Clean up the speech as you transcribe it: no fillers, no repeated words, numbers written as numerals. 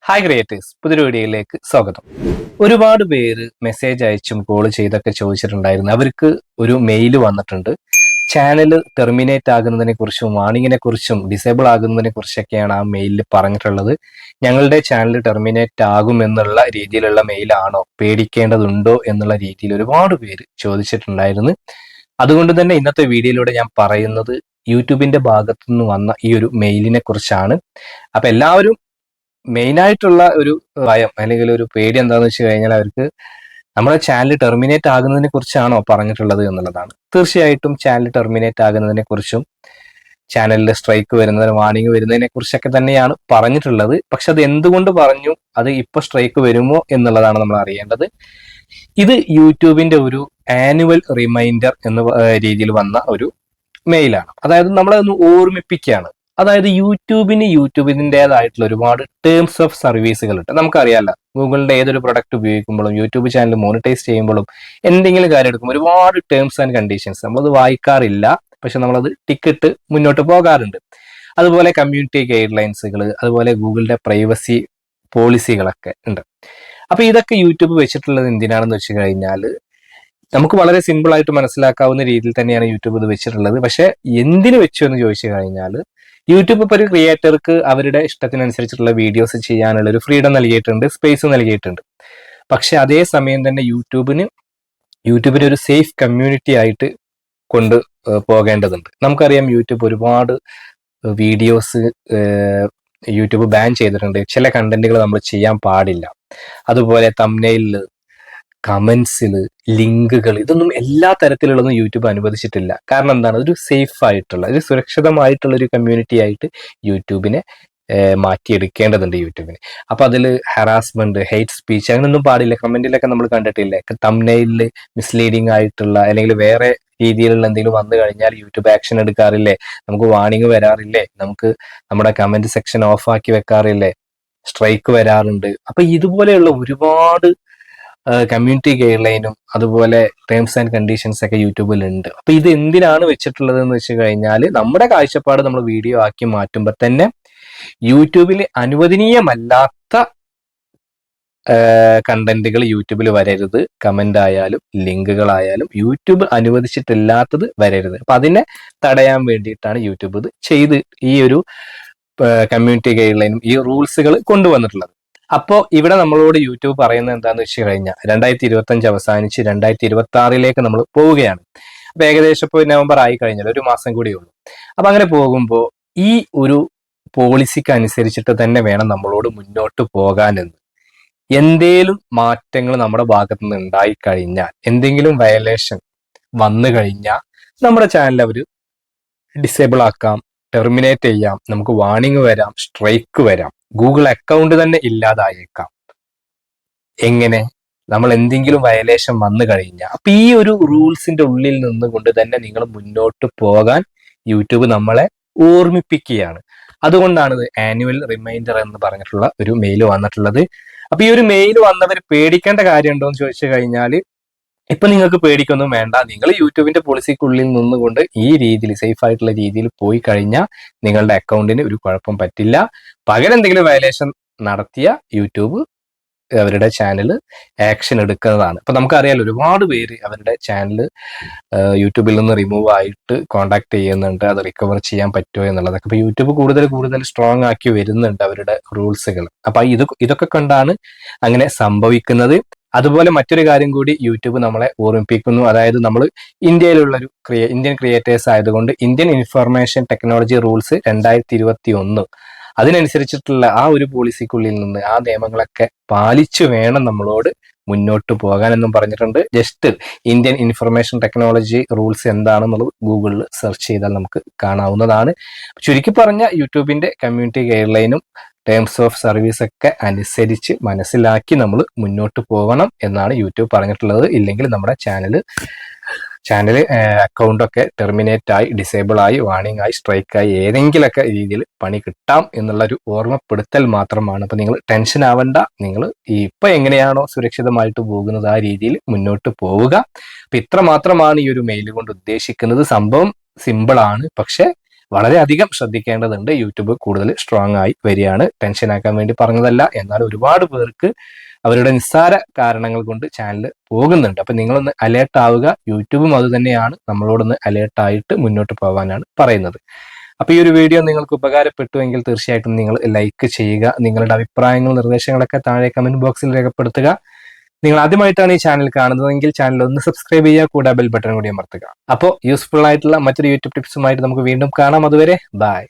Hi creators, പുതിയൊരു വീഡിയോയിലേക്ക് സ്വാഗതം. ഒരുപാട് പേര് മെസ്സേജ് അയച്ചും കോൾ ചെയ്തൊക്കെ ചോദിച്ചിട്ടുണ്ടായിരുന്നു. അവർക്ക് ഒരു മെയിൽ വന്നിട്ടുണ്ട്. ചാനൽ ടെർമിനേറ്റ് ആകുന്നതിനെ കുറിച്ചും വാണിങ്ങിനെ കുറിച്ചും ഡിസേബിൾ ആകുന്നതിനെ കുറിച്ചൊക്കെയാണ് ആ മെയിലിൽ പറഞ്ഞിട്ടുള്ളത്. ഞങ്ങളുടെ ചാനൽ ടെർമിനേറ്റ് ആകും എന്നുള്ള രീതിയിലുള്ള മെയിലാണോ, പേടിക്കേണ്ടതുണ്ടോ എന്നുള്ള രീതിയിൽ ഒരുപാട് പേര് ചോദിച്ചിട്ടുണ്ടായിരുന്നു. അതുകൊണ്ട് തന്നെ ഇന്നത്തെ വീഡിയോയിലൂടെ ഞാൻ പറയുന്നത് യൂട്യൂബിന്റെ ഭാഗത്തു നിന്ന് വന്ന ഈ ഒരു മെയിലിനെ കുറിച്ചാണ്. അപ്പൊ എല്ലാവരും മെയിനായിട്ടുള്ള ഒരു ഭയം അല്ലെങ്കിൽ ഒരു പേടി എന്താണെന്ന് വെച്ച് കഴിഞ്ഞാൽ അവർക്ക് നമ്മുടെ ചാനൽ ടെർമിനേറ്റ് ആകുന്നതിനെ കുറിച്ചാണോ പറഞ്ഞിട്ടുള്ളത് എന്നുള്ളതാണ്. തീർച്ചയായിട്ടും ചാനൽ ടെർമിനേറ്റ് ആകുന്നതിനെ കുറിച്ചും ചാനലിൽ സ്ട്രൈക്ക് വരുന്നതിന് വാണിംഗ് വരുന്നതിനെ കുറിച്ചൊക്കെ തന്നെയാണ് പറഞ്ഞിട്ടുള്ളത്. പക്ഷെ അത് എന്തുകൊണ്ട് പറഞ്ഞു, അത് ഇപ്പൊ സ്ട്രൈക്ക് വരുമോ എന്നുള്ളതാണ് നമ്മൾ അറിയേണ്ടത്. ഇത് യൂട്യൂബിന്റെ ഒരു ആനുവൽ റിമൈൻഡർ എന്ന രീതിയിൽ വന്ന ഒരു മെയിലാണ്. അതായത് നമ്മളതൊന്ന് ഓർമ്മിപ്പിക്കുകയാണ്. അതായത് യൂട്യൂബിൻ്റെതായിട്ടുള്ള ഒരുപാട് ടേംസ് ഓഫ് സർവീസുകൾ ഉണ്ട്. നമുക്കറിയാമല്ലോ, ഗൂഗിളിന്റെ ഏതൊരു പ്രൊഡക്റ്റ് ഉപയോഗിക്കുമ്പോഴും യൂട്യൂബ് ചാനൽ മോണിറ്റൈസ് ചെയ്യുമ്പോഴും എന്തെങ്കിലും കാര്യം എടുക്കുമ്പോൾ ഒരുപാട് ടേംസ് ആൻഡ് കണ്ടീഷൻസ് നമ്മളത് വായിക്കാറില്ല. പക്ഷെ നമ്മളത് ടിക്കറ്റ് മുന്നോട്ട് പോകാറുണ്ട്. അതുപോലെ കമ്മ്യൂണിറ്റി ഗൈഡ് ലൈൻസുകൾ, അതുപോലെ ഗൂഗിളിന്റെ പ്രൈവസി പോളിസികളൊക്കെ ഉണ്ട്. അപ്പൊ ഇതൊക്കെ യൂട്യൂബ് വെച്ചിട്ടുള്ളത് എന്തിനാണെന്ന് വെച്ച് കഴിഞ്ഞാൽ നമുക്ക് വളരെ സിമ്പിൾ ആയിട്ട് മനസ്സിലാക്കാവുന്ന രീതിയിൽ തന്നെയാണ് യൂട്യൂബ് ഇത് വെച്ചിട്ടുള്ളത്. പക്ഷെ എന്തിനു വെച്ചു എന്ന് ചോദിച്ചു കഴിഞ്ഞാൽ യൂട്യൂബ് ഇപ്പോൾ ഒരു ക്രിയേറ്റർക്ക് അവരുടെ ഇഷ്ടത്തിനനുസരിച്ചിട്ടുള്ള വീഡിയോസ് ചെയ്യാനുള്ള ഒരു ഫ്രീഡം നൽകിയിട്ടുണ്ട്, സ്പേസ് നൽകിയിട്ടുണ്ട്. പക്ഷെ അതേ സമയം തന്നെ യൂട്യൂബിനെ ഒരു സേഫ് കമ്മ്യൂണിറ്റി ആയിട്ട് കൊണ്ട് പോകേണ്ടതുണ്ട്. നമുക്കറിയാം, യൂട്യൂബ് ഒരുപാട് വീഡിയോസ് യൂട്യൂബ് ബാൻ ചെയ്തിട്ടുണ്ട്. ചില കണ്ടന്റുകൾ നമ്മൾ ചെയ്യാൻ പാടില്ല. അതുപോലെ തംബ്നെയിലിൽ, കമന്റ്സിൽ, ലിങ്കുകൾ, ഇതൊന്നും എല്ലാ തരത്തിലുള്ളതും യൂട്യൂബ് അനുവദിച്ചിട്ടില്ല. കാരണം എന്താണ്, ഒരു സേഫ് ആയിട്ടുള്ള ഒരു സുരക്ഷിതമായിട്ടുള്ള ഒരു കമ്മ്യൂണിറ്റി ആയിട്ട് യൂട്യൂബിനെ മാറ്റിയെടുക്കേണ്ടതുണ്ട് യൂട്യൂബിന്. അപ്പൊ അതിൽ ഹറാസ്മെന്റ്, ഹെയ്റ്റ് സ്പീച്ച് അങ്ങനെയൊന്നും പാടില്ല. കമന്റിലൊക്കെ നമ്മൾ കണ്ടിട്ടില്ലേ, തംബ്നെയിലിൽ മിസ്ലീഡിങ് ആയിട്ടുള്ള അല്ലെങ്കിൽ വേറെ രീതിയിലുള്ള എന്തെങ്കിലും വന്നു കഴിഞ്ഞാൽ യൂട്യൂബ് ആക്ഷൻ എടുക്കാറില്ലേ, നമുക്ക് വാണിംഗ് വരാറില്ലേ, നമുക്ക് നമ്മുടെ കമന്റ് സെക്ഷൻ ഓഫ് ആക്കി വെക്കാറില്ലേ, സ്ട്രൈക്ക് വരാറുണ്ട്. അപ്പൊ ഇതുപോലെയുള്ള ഒരുപാട് കമ്മ്യൂണിറ്റി ഗൈഡ് ലൈനും അതുപോലെ ടേംസ് ആൻഡ് കണ്ടീഷൻസ് ഒക്കെ യൂട്യൂബിൽ ഉണ്ട്. അപ്പൊ ഇത് എന്തിനാണ് വെച്ചിട്ടുള്ളത് എന്ന് വെച്ച് കഴിഞ്ഞാൽ നമ്മുടെ കാഴ്ചപ്പാട് നമ്മൾ വീഡിയോ ആക്കി മാറ്റുമ്പോൾ തന്നെ യൂട്യൂബിൽ അനുവദനീയമല്ലാത്ത കണ്ടന്റുകൾ യൂട്യൂബിൽ വരരുത്. കമന്റ് ആയാലും ലിങ്കുകളായാലും യൂട്യൂബ് അനുവദിച്ചിട്ടില്ലാത്തത് വരരുത്. അപ്പൊ അതിനെ തടയാൻ വേണ്ടിയിട്ടാണ് യൂട്യൂബ് ഇത് ചെയ്ത് ഈ ഒരു കമ്മ്യൂണിറ്റി ഗൈഡ് ലൈനും ഈ റൂൾസുകൾ കൊണ്ടുവന്നിട്ടുള്ളത്. അപ്പോൾ ഇവിടെ നമ്മളോട് യൂട്യൂബ് പറയുന്നത് എന്താന്ന് വെച്ച് കഴിഞ്ഞാൽ 2025 അവസാനിച്ച് 2026 നമ്മൾ പോവുകയാണ്. അപ്പൊ ഏകദേശം ഇപ്പോൾ നവംബർ ആയി കഴിഞ്ഞാൽ ഒരു മാസം കൂടിയേ ഉള്ളൂ. അപ്പൊ അങ്ങനെ പോകുമ്പോൾ ഈ ഒരു പോളിസിക്ക് അനുസരിച്ചിട്ട് തന്നെ വേണം നമ്മളോട് മുന്നോട്ട് പോകാനെന്ന്. എന്തേലും മാറ്റങ്ങൾ നമ്മുടെ ഭാഗത്തു നിന്ന് ഉണ്ടായി കഴിഞ്ഞാൽ, എന്തെങ്കിലും വയലേഷൻ വന്നു കഴിഞ്ഞാൽ നമ്മുടെ ചാനൽ അവർ ഡിസേബിൾ ആക്കാം, ടെർമിനേറ്റ് ചെയ്യാം, നമുക്ക് വാണിംഗ് വരാം, സ്ട്രൈക്ക് വരാം, ഗൂഗിൾ അക്കൗണ്ട് തന്നെ ഇല്ലാതായേക്കാം. എങ്ങനെ, നമ്മൾ എന്തെങ്കിലും വയലേഷൻ വന്നു കഴിഞ്ഞാൽ. അപ്പൊ ഈ ഒരു റൂൾസിന്റെ ഉള്ളിൽ നിന്നുകൊണ്ട് തന്നെ നിങ്ങൾ മുന്നോട്ട് പോകാൻ യൂട്യൂബ് നമ്മളെ ഓർമ്മിപ്പിക്കുകയാണ്. അതുകൊണ്ടാണ് ഇത് ആനുവൽ റിമൈൻഡർ എന്ന് പറഞ്ഞിട്ടുള്ള ഒരു മെയിൽ വന്നിട്ടുള്ളത്. അപ്പൊ ഈ ഒരു മെയിൽ വന്നവർ പേടിക്കേണ്ട കാര്യമുണ്ടോ എന്ന് ചോദിച്ചു കഴിഞ്ഞാൽ ഇപ്പൊ നിങ്ങൾക്ക് പേടിക്കൊന്നും വേണ്ട. നിങ്ങൾ യൂട്യൂബിന്റെ പോളിസിക്കുള്ളിൽ നിന്നുകൊണ്ട് ഈ രീതിയിൽ സേഫ് ആയിട്ടുള്ള രീതിയിൽ പോയി കഴിഞ്ഞാൽ നിങ്ങളുടെ അക്കൗണ്ടിന് ഒരു കുഴപ്പം പറ്റില്ല. പകരം എന്തെങ്കിലും വയലേഷൻ നടത്തിയ യൂട്യൂബ് അവരുടെ ചാനൽ ആക്ഷൻ എടുക്കുന്നതാണ്. അപ്പൊ നമുക്കറിയാലോ, ഒരുപാട് പേര് അവരുടെ ചാനൽ യൂട്യൂബിൽ നിന്ന് റിമൂവ് ആയിട്ട് കോണ്ടാക്ട് ചെയ്യുന്നുണ്ട്, അത് റിക്കവർ ചെയ്യാൻ പറ്റുമോ എന്നുള്ളതൊക്കെ. അപ്പൊ യൂട്യൂബ് കൂടുതൽ സ്ട്രോങ് ആക്കി വരുന്നുണ്ട് അവരുടെ റൂൾസുകൾ. അപ്പൊ ഇതൊക്കെ കണ്ടാണ് അങ്ങനെ സംഭവിക്കുന്നത്. അതുപോലെ മറ്റൊരു കാര്യം കൂടി യൂട്യൂബ് നമ്മളെ ഓർമ്മിപ്പിക്കുന്നു. അതായത് നമ്മൾ ഇന്ത്യയിലുള്ള ഇന്ത്യൻ ക്രിയേറ്റേഴ്സ് ആയതുകൊണ്ട് ഇന്ത്യൻ ഇൻഫർമേഷൻ ടെക്നോളജി റൂൾസ് 2021 അതിനനുസരിച്ചിട്ടുള്ള ആ ഒരു പോളിസിക്കുള്ളിൽ നിന്ന് ആ നിയമങ്ങളൊക്കെ പാലിച്ചു വേണം നമ്മളോട് മുന്നോട്ട് പോകാനെന്നും പറഞ്ഞിട്ടുണ്ട്. Just Indian information technology rules എന്താണെന്നുള്ളത് ഗൂഗിളിൽ സെർച്ച് ചെയ്താൽ നമുക്ക് കാണാവുന്നതാണ്. ചുരുക്കി പറഞ്ഞ യൂട്യൂബിന്റെ കമ്മ്യൂണിറ്റി ഗൈഡ് ലൈനും ടേംസ് ഓഫ് സർവീസ് ഒക്കെ അനുസരിച്ച് മനസ്സിലാക്കി നമ്മൾ മുന്നോട്ട് പോകണം എന്നാണ് യൂട്യൂബ് പറഞ്ഞിട്ടുള്ളത്. ഇല്ലെങ്കിൽ നമ്മുടെ ചാനൽ അക്കൗണ്ടൊക്കെ ടെർമിനേറ്റ് ആയി, ഡിസേബിൾ ആയി, വാണിംഗ് ആയി, സ്ട്രൈക്ക് ആയി, ഏതെങ്കിലുമൊക്കെ രീതിയിൽ പണി കിട്ടാം എന്നുള്ളൊരു ഓർമ്മപ്പെടുത്തൽ മാത്രമാണ്. അപ്പൊ നിങ്ങൾ ടെൻഷൻ ആവണ്ട. നിങ്ങൾ ഇപ്പൊ എങ്ങനെയാണോ സുരക്ഷിതമായിട്ട് പോകുന്നത് ആ രീതിയിൽ മുന്നോട്ട് പോവുക. അപ്പൊ ഇത്ര മാത്രമാണ് ഈ ഒരു മെയിൽ കൊണ്ട് ഉദ്ദേശിക്കുന്നത്. സംഭവം സിമ്പിൾ ആണ്, പക്ഷെ വളരെയധികം ശ്രദ്ധിക്കേണ്ടതുണ്ട്. യൂട്യൂബ് കൂടുതൽ സ്ട്രോങ് ആയി വരികയാണ്. ടെൻഷൻ ആക്കാൻ വേണ്ടി പറഞ്ഞതല്ല. എന്നാൽ ഒരുപാട് പേർക്ക് അവരുടെ നിസ്സാര കാരണങ്ങൾ കൊണ്ട് ചാനൽ പോകുന്നുണ്ട്. അപ്പൊ നിങ്ങളൊന്ന് അലേർട്ട് ആവുക. യൂട്യൂബും അത് തന്നെയാണ് നമ്മളോടൊന്ന് അലേർട്ട് ആയിട്ട് മുന്നോട്ട് പോകാനാണ് പറയുന്നത്. അപ്പൊ ഈ ഒരു വീഡിയോ നിങ്ങൾക്ക് ഉപകാരപ്പെട്ടുവെങ്കിൽ തീർച്ചയായിട്ടും നിങ്ങൾ ലൈക്ക് ചെയ്യുക. നിങ്ങളുടെ അഭിപ്രായങ്ങൾ നിർദ്ദേശങ്ങളൊക്കെ താഴെ കമന്റ് ബോക്സിൽ രേഖപ്പെടുത്തുക. നിങ്ങൾ ആദ്യമായിട്ടാണ് ഈ ചാനൽ കാണുന്നതെങ്കിൽ ചാനൽ ഒന്ന് സബ്സ്ക്രൈബ് ചെയ്യുക, കൂടെ ബെൽ ബട്ടൺ കൂടി അമർത്തുക. അപ്പോൾ യൂസ്ഫുൾ ആയിട്ടുള്ള മറ്റൊരു യൂട്യൂബ് ടിപ്സുമായിട്ട് നമുക്ക് വീണ്ടും കാണാം. അതുവരെ ബൈ.